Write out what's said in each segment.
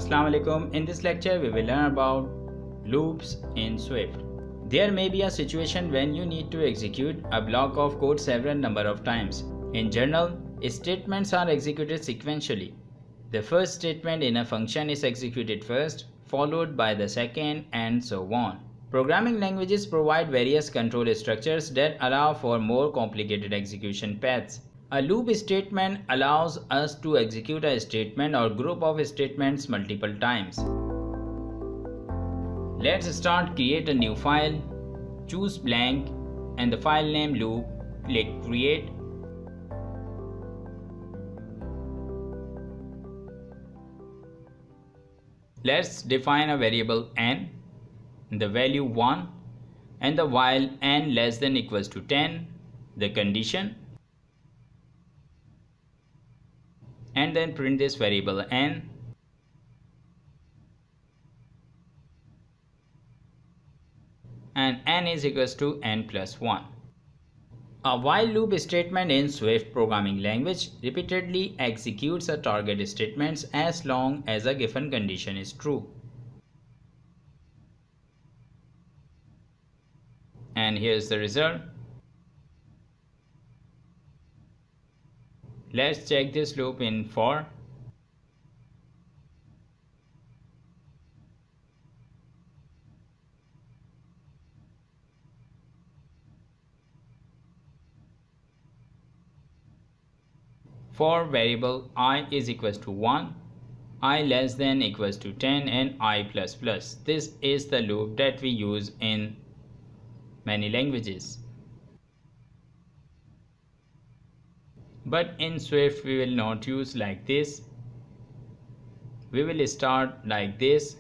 Assalamu alaikum. In this lecture we will learn about loops in Swift. There may be a situation when you need to execute a block of code several number of times. In general, statements are executed sequentially. The first statement in a function is executed first, followed by the second, and so on. Programming languages provide various control structures that allow for more complicated execution paths. A loop statement allows us to execute a statement or group of statements multiple times. Let's start. Create a new file, choose blank and the file name loop, click create. Let's define a variable n, the value 1, and the while n less than equals to 10, the condition, and then print this variable n. And n is equals to n plus 1. A while loop statement in Swift programming language repeatedly executes a target statement as long as a given condition is true. And here's the result. Let's check this loop in for. For variable I is equals to 1, I less than equals to 10 and I plus plus. This is the loop that we use in many languages. But in Swift we will not use like this. We will start like this,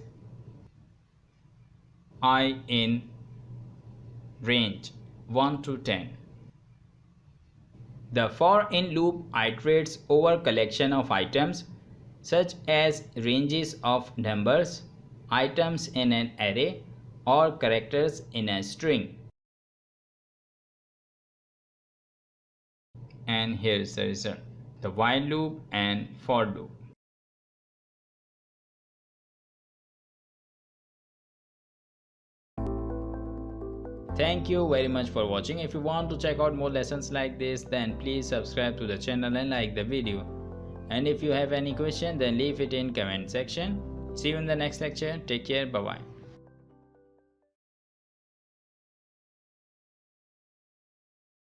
I in range 1 to 10. The for in loop iterates over collection of items such as ranges of numbers, items in an array, or characters in a string. And here is the result, the while loop and for loop. Thank you very much for watching. If you want to check out more lessons like this, then please subscribe to the channel and like the video. And if you have any question, then leave it in comment section. See you in the next lecture. Take care. Bye bye.